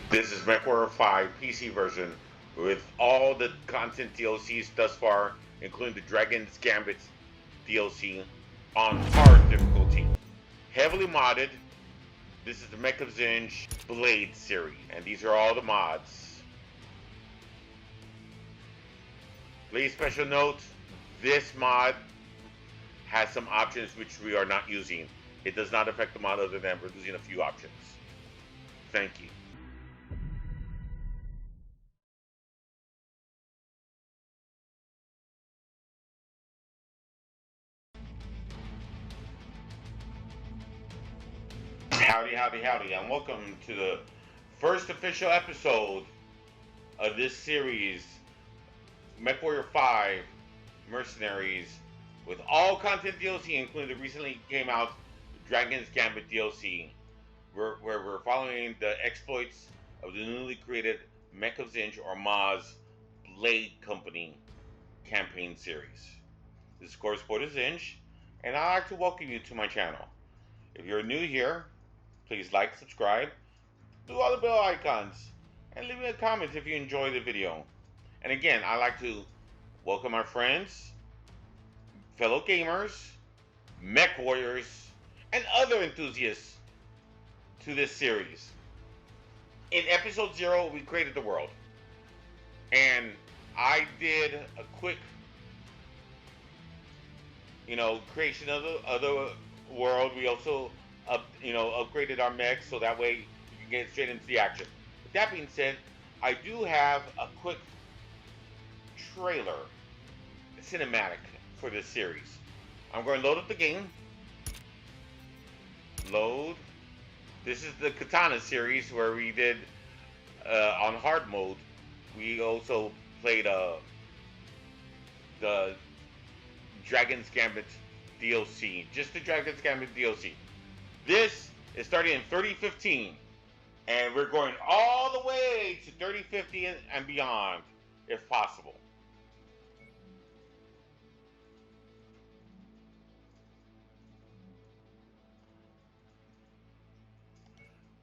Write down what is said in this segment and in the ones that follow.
This is MechWarrior 5 PC version with all the content DLCs thus far, including the Dragon's Gambit DLC on hard difficulty. Heavily modded. This is the Mech of Zinj Blade series, and these are all the mods. Please special note, this mod has some options which we are not using. It does not affect the mod other than we're losing a few options. Thank you. Howdy, howdy, howdy, and welcome to the first official episode of this series, MechWarrior 5 Mercenaries, with all content DLC, including the recently came out Dragon's Gambit DLC, where we're following the exploits of the newly created Mech of Zinj or MoZ Blade Company campaign series. This is of course BoydofZINJ, and I'd like to welcome you to my channel. If you're new here, please like, subscribe, do all the bell icons, and leave me a comment if you enjoy the video. And again, I'd like to welcome our friends, fellow gamers, mech warriors, and other enthusiasts to this series. In episode 0, we created the world. And I did a quick, creation of the world. We also upgraded our mechs so that way you can get straight into the action. With that being said, I do have a quick trailer, cinematic for this series. I'm going to load up the game. Load. This is the Katana series where we did on hard mode. We also played the Dragon's Gambit DLC, just the Dragon's Gambit DLC. This is starting in 3015, and we're going all the way to 3050 and beyond, if possible.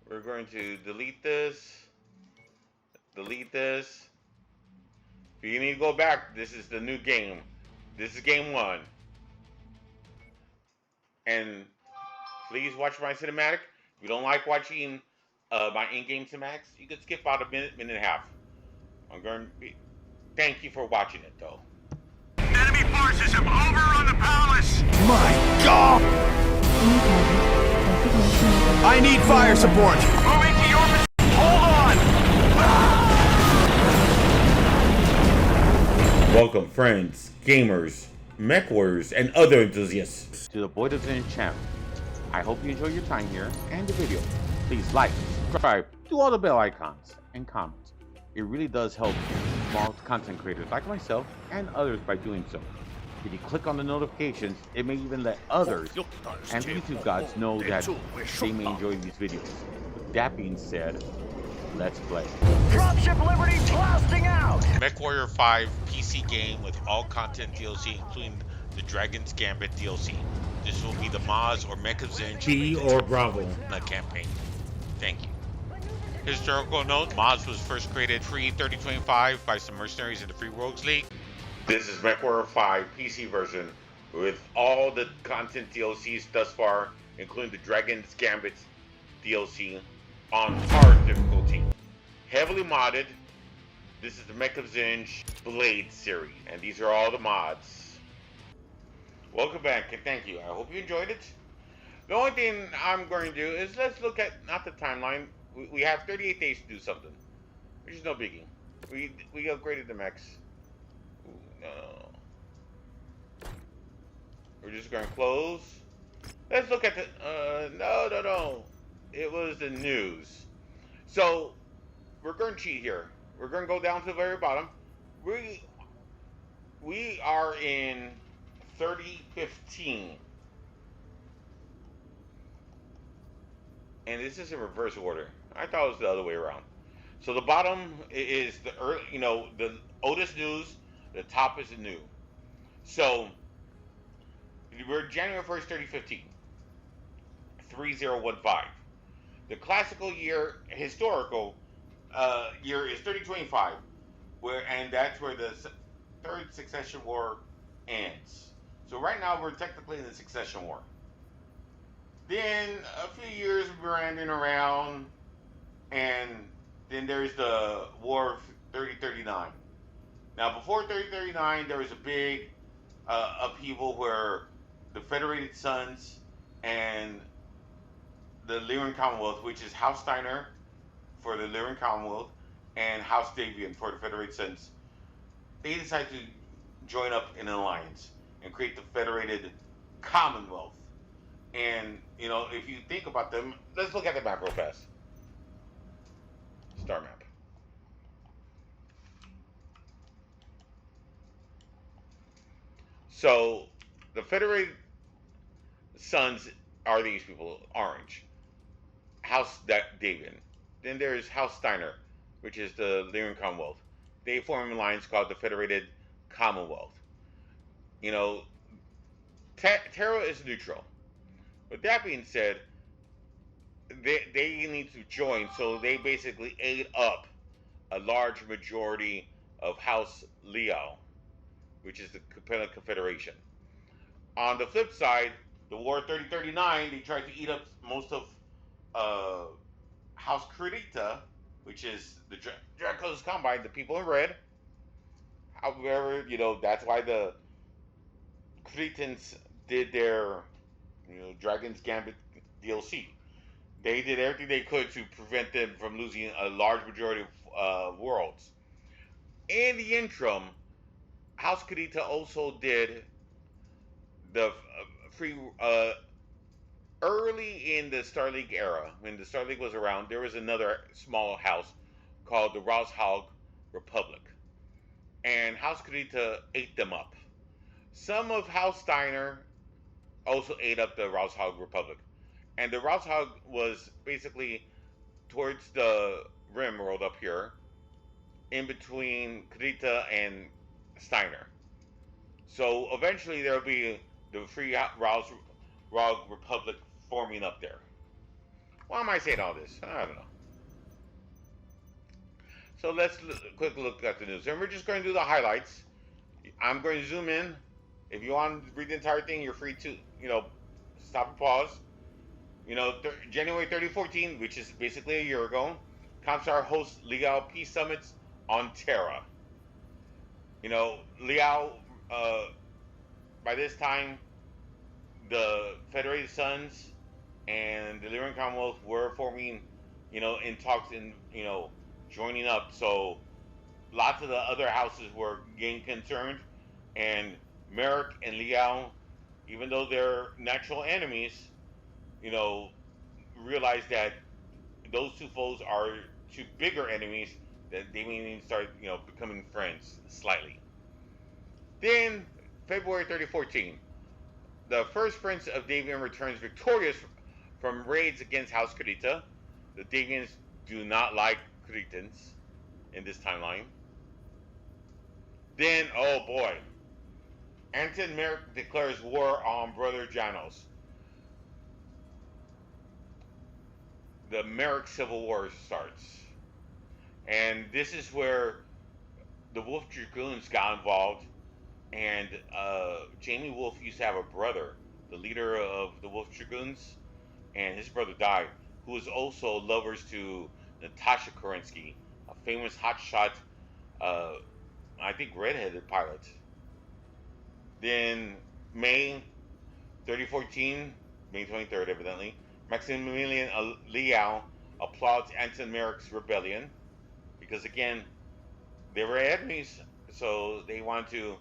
We're going to delete this. If you need to go back, this is the new game. This is game 1. And please watch my cinematic. If you don't like watching my in-game cinematics, you can skip about a minute and a half. Thank you for watching it, though. Enemy forces have overrun the palace! My God! I need fire support! Moving to your position! Hold on! Welcome, friends, gamers, mech warriors, and other enthusiasts to the BoydofZINJ channel. I hope you enjoy your time here and the video. Please like, subscribe, do all the bell icons, and comment. It really does help small content creators like myself and others by doing so. If you click on the notifications, it may even let others and YouTube gods know that they may enjoy these videos. With that being said, let's play. Dropship Liberty blasting out! MechWarrior 5 PC game with all content DLC, including the Dragon's Gambit DLC. This will be the MoZ or Mech of Zinj B or Bravo campaign. Thank you. Historical note, MoZ was first created pre-3025 by some mercenaries in the Free Rogues League. This is MechWarrior 5 PC version with all the content DLCs thus far, including the Dragon's Gambit DLC on hard difficulty. Heavily modded. This is the Mech of Zinj Blade series, and these are all the mods. Welcome back, and thank you. I hope you enjoyed it. The only thing I'm going to do is let's look at, not the timeline. We have 38 days to do something, which is no biggie. We upgraded the mechs. Ooh, no. We're just going to close. Let's look at the, no. It was the news. So, we're going to cheat here. We're going to go down to the very bottom. We are in 3015. And this is in reverse order. I thought it was the other way around. So the bottom is the early, the oldest news. The top is the new. So we're January 1st, 3015. 3015. The classical year, historical year is 3025, and that's where the third succession war ends. So right now we're technically in the succession war. Then a few years we're rambling around, and then there's the War of 3039. Now before 3039, there was a big upheaval where the Federated Sons and the Lyran Commonwealth, which is House Steiner for the Lyran Commonwealth and House Davian for the Federated Sons, they decided to join up in an alliance and create the Federated Commonwealth. And, you know, if you think about them, let's look at the map real fast. Star map. So, the Federated Sons are these people, orange. House Davian. Then there's House Steiner, which is the Lyran Commonwealth. They form an alliance called the Federated Commonwealth. You know, Terra is neutral. With that being said, they need to join, so they basically ate up a large majority of House Leo, which is the Confederation. On the flip side, the War 3039, they tried to eat up most of House Kredita, which is the Draco's Combine, the people in red. However, you know, that's why the Cretans did their, you know, Dragon's Gambit DLC. They did everything they could to prevent them from losing a large majority of worlds. In the interim, House Kredita also did the free early in the Star League era, when the Star League was around, there was another small house called the Raushog Republic. And House Kredita ate them up. Some of House Steiner also ate up the Raushog Republic. And the Raushog was basically towards the rim world up here, in between Kredita and Steiner. So eventually there'll be the Free Raushog Republic forming up there. Why am I saying all this? I don't know. So let's quick look at the news. And we're just going to do the highlights. I'm going to zoom in. If you want to read the entire thing, you're free to, you know, stop and pause. You know, January 3014, which is basically a year ago, Comstar hosts Legal Peace Summits on Terra. You know, Legal, by this time, the Federated Sons and the Lyran Commonwealth were forming, you know, in talks and, you know, joining up. So lots of the other houses were getting concerned, and Merrick and Liao, even though they're natural enemies, you know, realized that those two foes are two bigger enemies that they may need to start, you know, becoming friends slightly. Then February 3014, the first Prince of Davian returns victorious from raids against House Kredita. The Davians do not like Cretans in this timeline. Then, oh boy, Anton Merrick declares war on Brother Janos. The Merrick Civil War starts. And this is where the Wolf Dragoons got involved. And Jamie Wolf used to have a brother, the leader of the Wolf Dragoons, and his brother died, who was also lovers to Natasha Kerensky, a famous hotshot, I think redheaded pilot. Then May 3014, May 23rd evidently, Maximilian Liao applauds Anton Merrick's rebellion, because again, they were enemies, so they want to,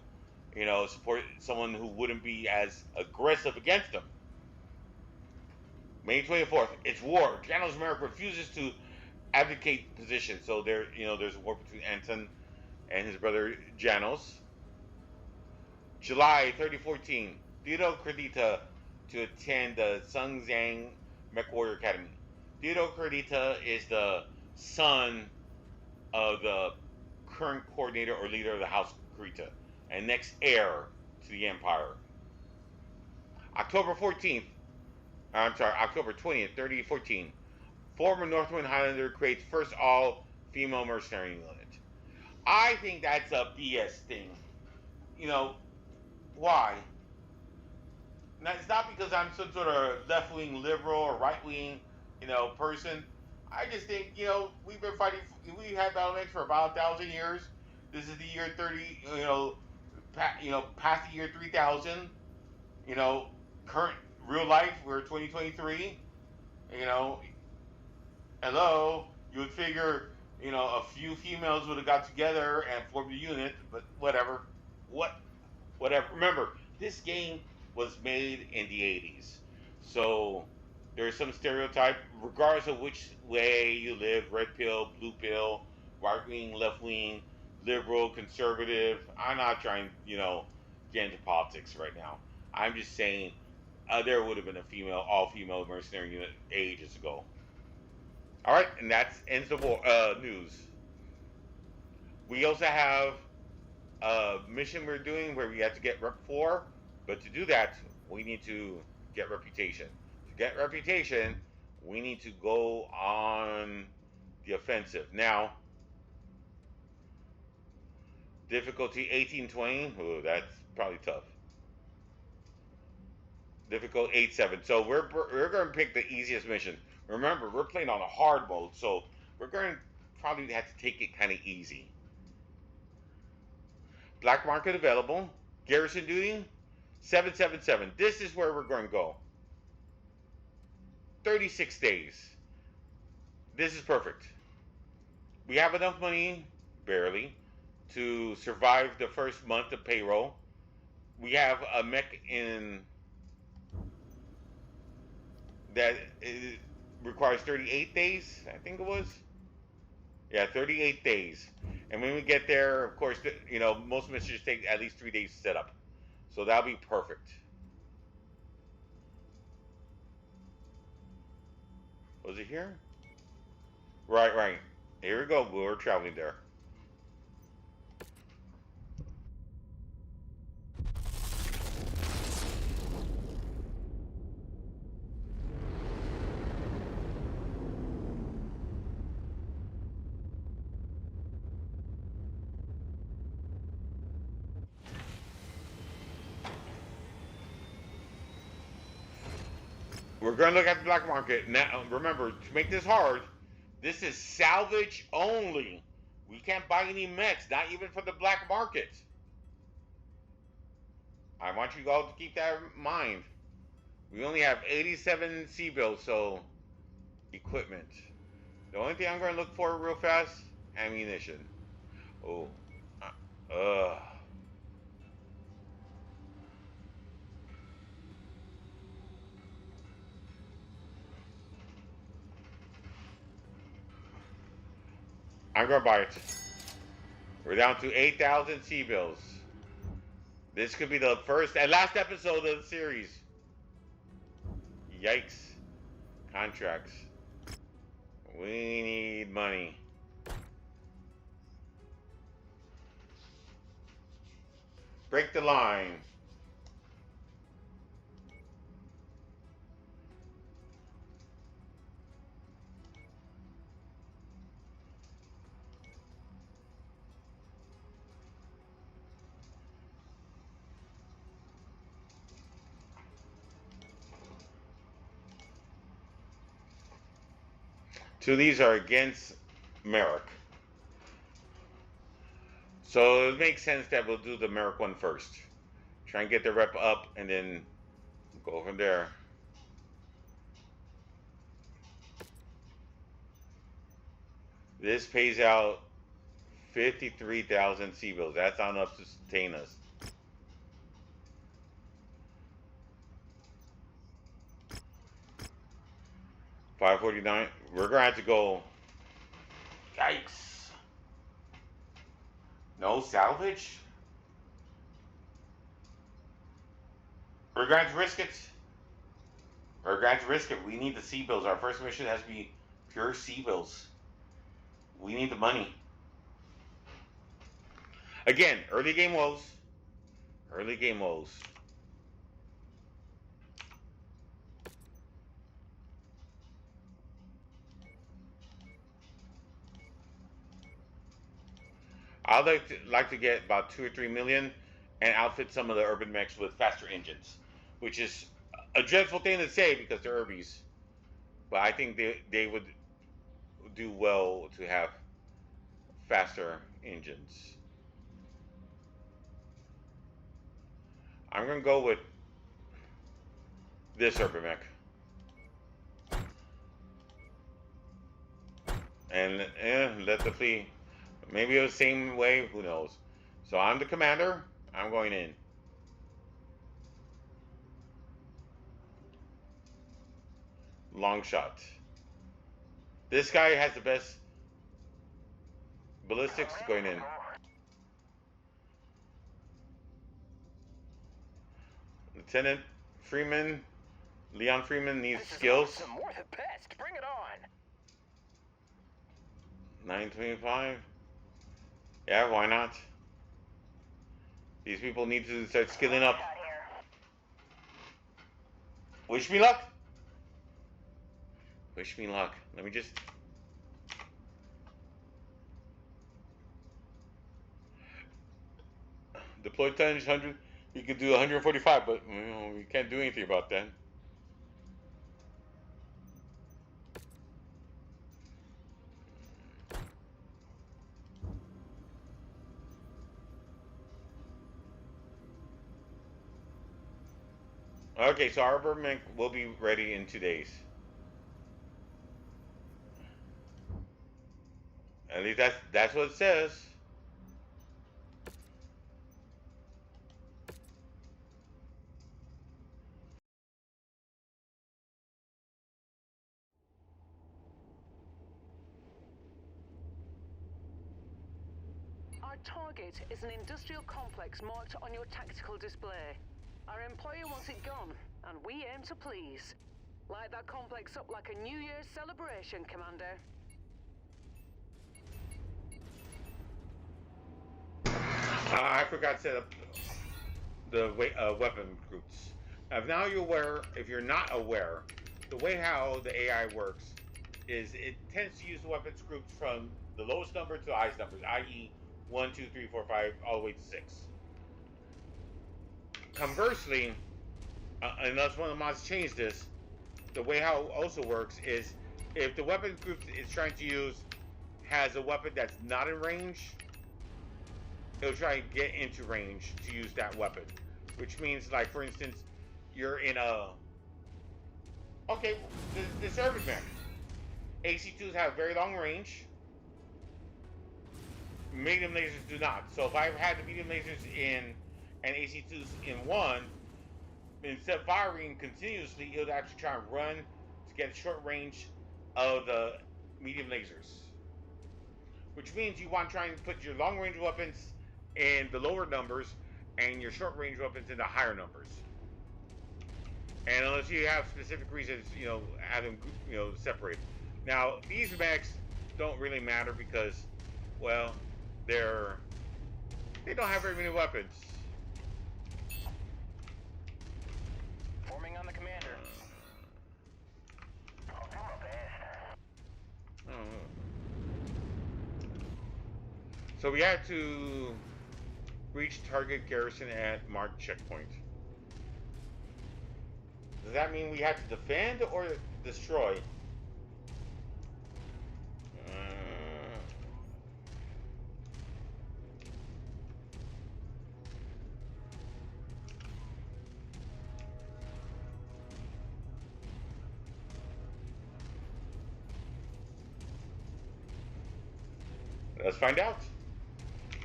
you know, support someone who wouldn't be as aggressive against them. May 24th, it's war. Janos Merrick refuses to abdicate position, so there, you know, there's a war between Anton and his brother Janos. July 3014, Theodore Kredita to attend the Sungzang MechWarrior Academy. Theodore Kredita is the son of the current coordinator or leader of the House Kredita and next heir to the Empire. October 20th, 3014, former Northwind Highlander creates first all female mercenary unit. I think that's a BS thing. You know, why? Now, it's not because I'm some sort of left-wing liberal or right-wing, person. I just think, we've been fighting. We had BattleMechs for about 1,000 years. This is the year 30. Past the year 3,000. Current real life. We're 2023. Hello. You would figure, a few females would have got together and formed a unit, but whatever. Whatever. Remember, this game was made in the 80s. So there's some stereotype, regardless of which way you live, red pill, blue pill, right wing, left wing, liberal, conservative. I'm not trying, get into politics right now. I'm just saying there would have been a all-female mercenary unit ages ago. All right, and that's ends the war news. We also have a mission we're doing where we have to get Rep 4, but to do that, we need to get reputation. To get reputation, we need to go on the offensive. Now, difficulty 1820, ooh, that's probably tough. Difficult 8-7. So we're going to pick the easiest mission. Remember, we're playing on a hard mode, so we're going to probably have to take it kind of easy. Black market available. Garrison duty 777. This is where we're going to go. 36 days. This is perfect. We have enough money, barely, to survive the first month of payroll. We have a mech in that requires 38 days, I think it was. Yeah, 38 days. And when we get there, of course, most missions take at least 3 days to set up. So that'll be perfect. Was it here? Right. Here we go. We're traveling there. We're going to look at the black market. Now, remember, to make this hard, this is salvage only. We can't buy any mechs, not even for the black market. I want you all to keep that in mind. We only have 87 C-bills, so equipment. The only thing I'm going to look for real fast, ammunition. Oh. I'm going to buy it. We're down to 8,000 C-bills. This could be the first and last episode of the series. Yikes. Contracts. We need money. Break the line. Two of these are against Merrick. So it makes sense that we'll do the Merrick one first. Try and get the rep up and then go from there. This pays out 53,000 C-bills. That's not enough to sustain us. $549. We're gonna have to go. Yikes! No salvage. We're going to risk it. We're going to risk it. We need the C-bills. Our first mission has to be pure C-bills. We need the money. Again, early game woes. Early game woes. I'd like to get about 2 or 3 million and outfit some of the urban mechs with faster engines, which is a dreadful thing to say because they're urbies, but I think they would do well to have faster engines. I'm gonna go with this urban mech, and let the fleet. Maybe it was the same way. Who knows? So I'm the commander. I'm going in. Long shot. This guy has the best ballistics going in. Lieutenant Freeman, Leon Freeman needs skills. Awesome. More the best. Bring it on. 925. Yeah, why not? These people need to start skilling up. Wish me luck. Wish me luck. Let me just. Deploy tonnage 100. You could do 145, but you know, we can't do anything about that. Okay, so our urban mech will be ready in 2 days. At least that's what it says. Our target is an industrial complex marked on your tactical display. Our employer wants it gone, and we aim to please. Light that complex up like a New Year's celebration, Commander. I forgot to set up the weapon groups. Now you're aware, if you're not aware, the way how the AI works is it tends to use the weapons groups from the lowest number to the highest numbers, i.e. 1, 2, 3, 4, 5, all the way to 6. Conversely, unless one of the mods changed this, the way how it also works is if the weapon group is trying to use has a weapon that's not in range, it'll try and get into range to use that weapon. Which means, like, for instance, you're in a... Okay, this urban mech. AC2s have very long range. Medium lasers do not. So if I had the medium lasers in and AC2s in one, instead of firing continuously, it would actually try and run to get a short range of the medium lasers. Which means you want to try and put your long range weapons in the lower numbers and your short range weapons in the higher numbers. And unless you have specific reasons, you know, have them, you know, separated. Now, these mechs don't really matter because, well, they don't have very many weapons. Forming on the commander. I'll do my best. So we had to reach target garrison at marked checkpoint. Does that mean we have to defend or destroy? Let's find out.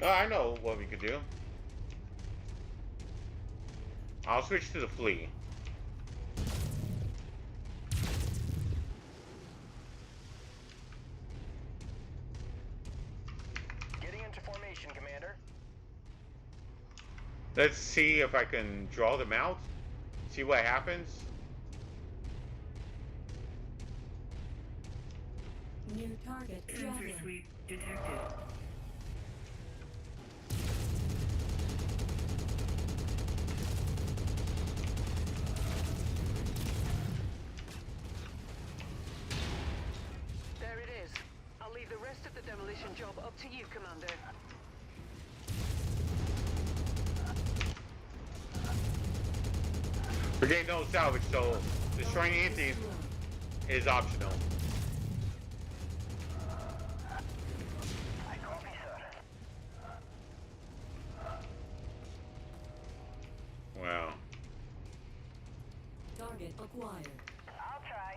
Oh, I know what we could do. I'll switch to the flea. Getting into formation, Commander. Let's see if I can draw them out. See what happens. New target Sensor sweep detected. There it is. I'll leave the rest of the demolition job up to you, Commander. We're getting no salvage, so destroying anything is optional. I copy, sir. Wow. Target acquired. I'll try.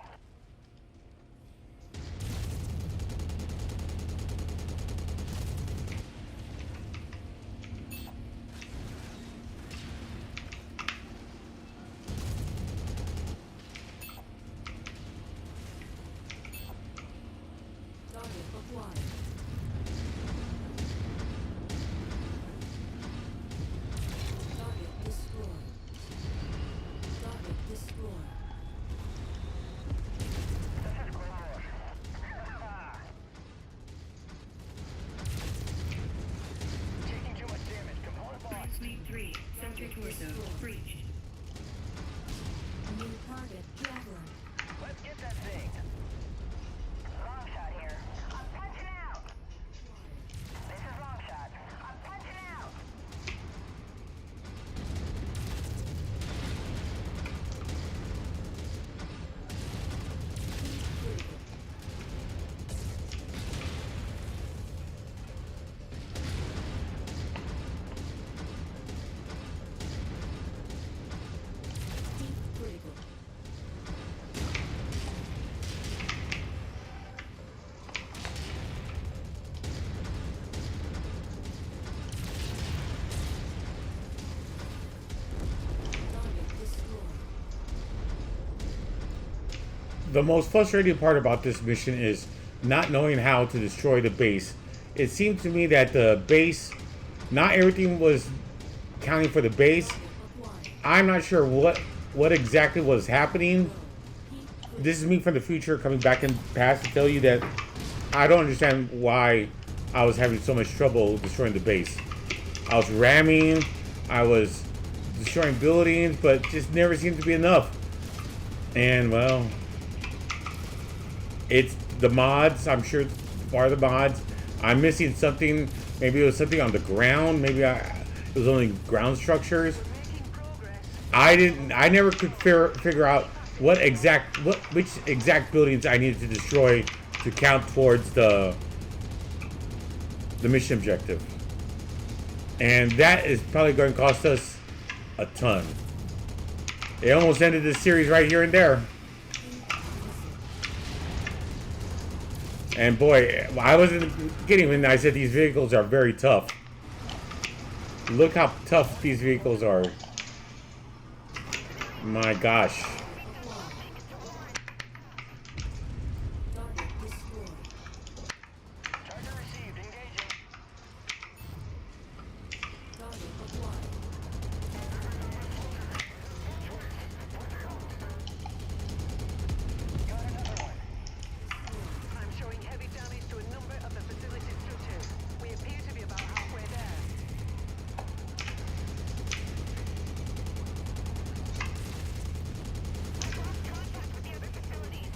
Target acquired. Target destroyed. Target destroyed. This is Grimor. Taking too much damage. Component lost. Fleet 3, subject torso, breached. New target traveler. Let's get that thing. Long shot here. I'm punching out. This is long shot. I'm punching out. Critical. Deep critical. Target destroyed. The most frustrating part about this mission is not knowing how to destroy the base. It seemed to me that the base, not everything was counting for the base. Acquired. I'm not sure what exactly was happening. This is me from the future coming back in past to tell you that I don't understand why I was having so much trouble destroying the base. I was ramming, I was destroying buildings, but just never seemed to be enough. And well, it's the mods. I'm sure it's part of the mods. I'm missing something. Maybe it was something on the ground. Maybe it was only ground structures. Making progress. I never could figure out which exact buildings I needed to destroy to count towards the mission objective. And that is probably going to cost us a ton. They almost ended the series right here and there. And boy, I wasn't kidding when I said these vehicles are very tough. Look how tough these vehicles are. My gosh. Target destroyed. Target received. Engaging. Target acquired. Got another one. I'm showing heavy damage to a number of the facility structures. We appear to be about halfway there. Contact with the other facilities.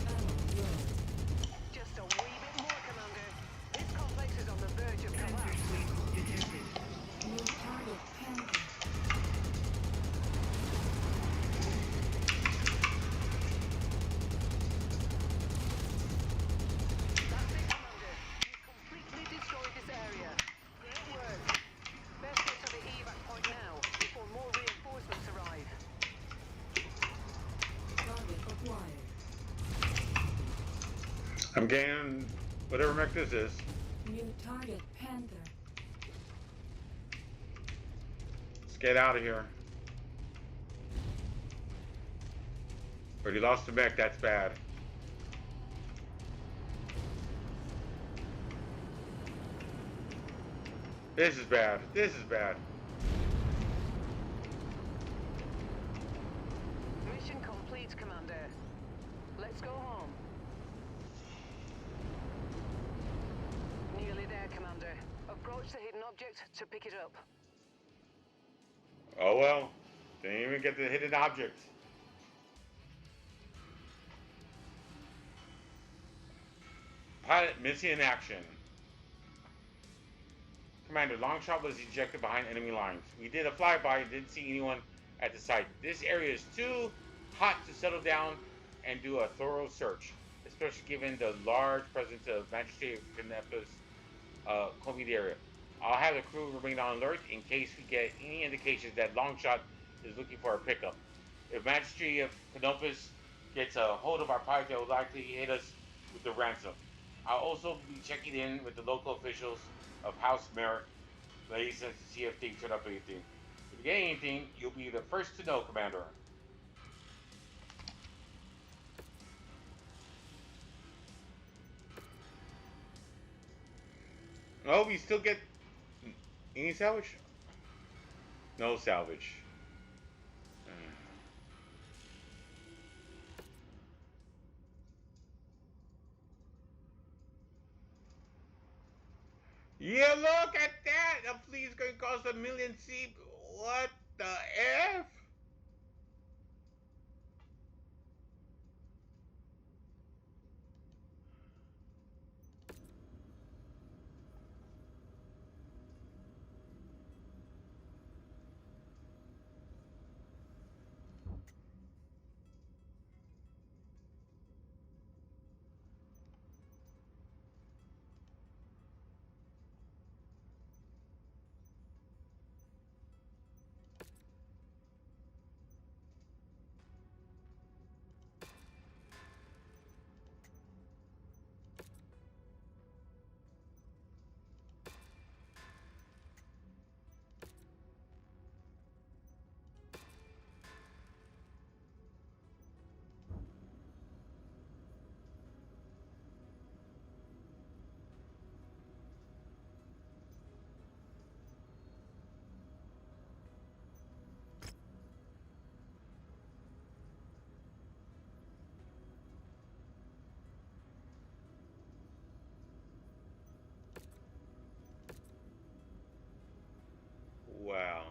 Ammo low. Just a wee bit more, Commander. This complex is on the verge of Sensor collapse. sweep detected. New target Panther. That's it, Commander. You've completely destroyed this area. Great work. Best get to the evac point now, before more reinforcements arrive. Target acquired. I'm getting whatever mech this is. New target Panther. Let's get out of here. Already lost the mech, that's bad. This is bad. This is bad. Mission complete, Commander. Let's go home. Nearly there, Commander. Approach the hidden object to pick it up. Oh well. Didn't even get the hidden object. Pilot missing in action. Commander, Longshot was ejected behind enemy lines. We did a flyby and didn't see anyone at the site. This area is too hot to settle down and do a thorough search, especially given the large presence of Magistrate of Canepa's Comedy area. I'll have the crew remain on alert in case we get any indications that Longshot is looking for a pickup. If Magistrate of Canopus gets a hold of our pilot, they will likely hit us with the ransom. I'll also be checking in with the local officials of House Merrick Blaze to see if they turn up anything. If you get anything, you'll be the first to know, Commander. Oh, we still get any salvage? No salvage. Yeah, look at that! A fleet's gonna cost $1 million C. What the F? Wow.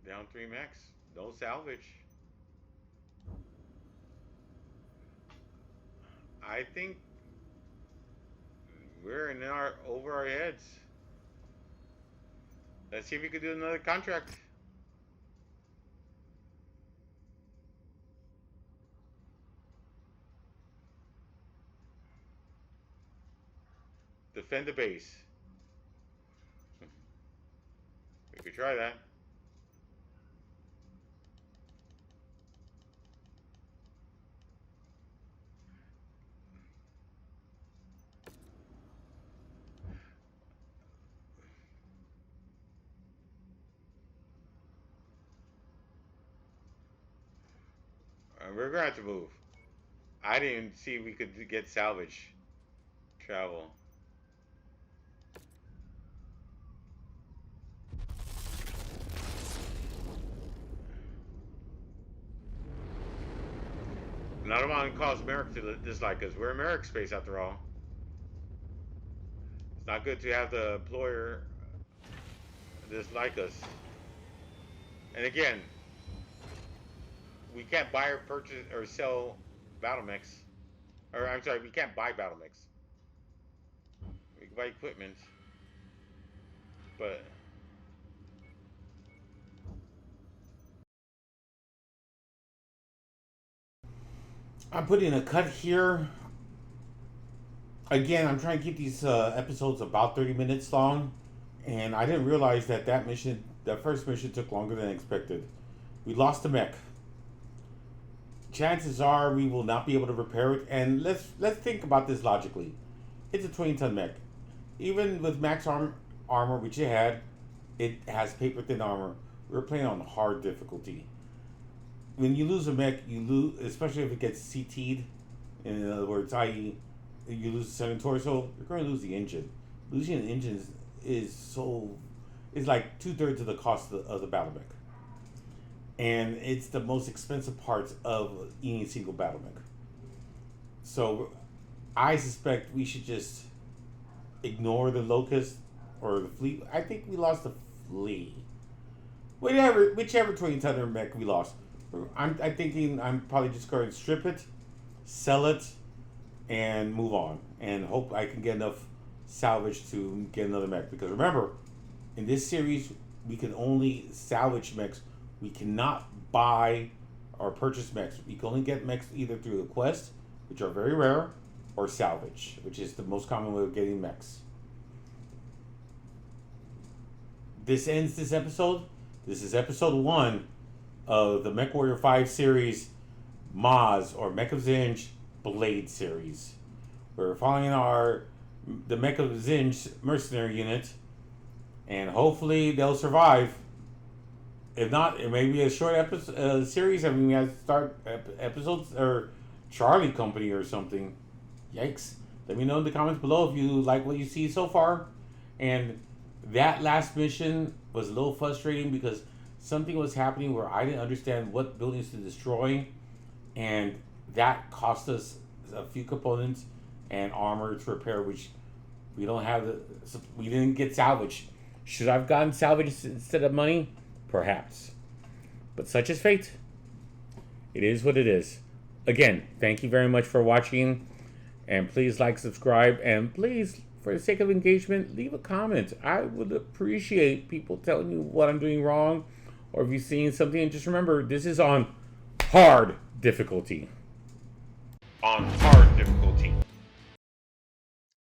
Down 3 mechs. No salvage. I think we're in our over our heads. Let's see if we could do another contract. Defend the base. We could try that. We're gonna have to move. I didn't see we could get salvage travel. Not everyone calls Merrick to dislike us. We're Merrick space after all. It's not good to have the employer dislike us. And again, we can't buy or purchase or sell BattleMechs. Or I'm sorry, we can't buy BattleMechs. We can buy equipment. But I'm putting a cut here. Again, I'm trying to keep these episodes about 30 minutes long. And I didn't realize that that first mission took longer than expected. We lost the mech. Chances are we will not be able to repair it. And let's think about this logically. It's a 20-ton mech. Even with max armor, which it has paper thin armor. We're playing on hard difficulty. when you lose a mech, you lose, especially if it gets CT'd. In other words, i.e., you lose the center torso, you're going to lose the engine. Losing an engine is like 2/3 of the cost of the battle mech, and it's the most expensive parts of any single battle mech. So, I suspect we should just ignore the locust or the fleet. I think we lost the fleet. Whichever 20-tonner mech we lost. I'm thinking I'm probably just going to strip it, sell it, and move on, and hope I can get enough salvage to get another mech. Because remember, in this series, we can only salvage mechs. We cannot buy or purchase mechs. We can only get mechs either through the quest, which are very rare, or salvage, which is the most common way of getting mechs. This ends this episode. This is episode 1 of the MechWarrior 5 series, MoZ, or Mech of Zinj Blade series. We're following the Mech of Zinj mercenary unit, and hopefully they'll survive. If not, it may be a short episode series. I mean, we have to start episodes or Charlie Company or something. Yikes. Let me know in the comments below if you like what you see so far. And that last mission was a little frustrating because something was happening where I didn't understand what buildings to destroy, and that cost us a few components and armor to repair, which we don't have. We didn't get salvaged. Should I've gotten salvaged instead of money? Perhaps. But such is fate. It is what it is. Again, thank you very much for watching, and please like, subscribe, and please, for the sake of engagement, leave a comment. I would appreciate people telling you what I'm doing wrong, or if you've seen something. And just remember, this is on hard difficulty. On hard difficulty.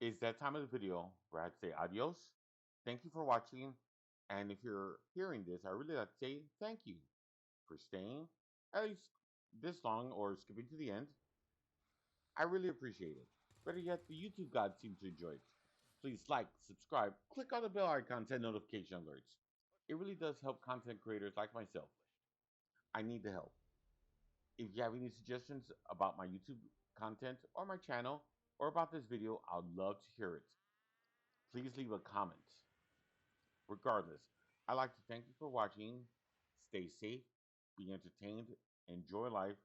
It's that time of the video where I'd say adios. Thank you for watching. And if you're hearing this, I really like to say thank you for staying at least this long or skipping to the end. I really appreciate it. Better yet, the YouTube gods seem to enjoy it. Please like, subscribe, click on the bell icon to send notification alerts. It really does help content creators like myself. I need the help. If you have any suggestions about my YouTube content or my channel or about this video, I'd love to hear it. Please leave a comment. Regardless, I'd like to thank you for watching. Stay safe, be entertained, enjoy life,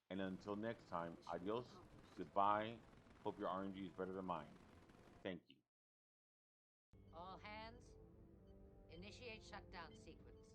and until next time, adios, goodbye. Hope your RNG is better than mine. Thank you. All hands, initiate shutdown sequence.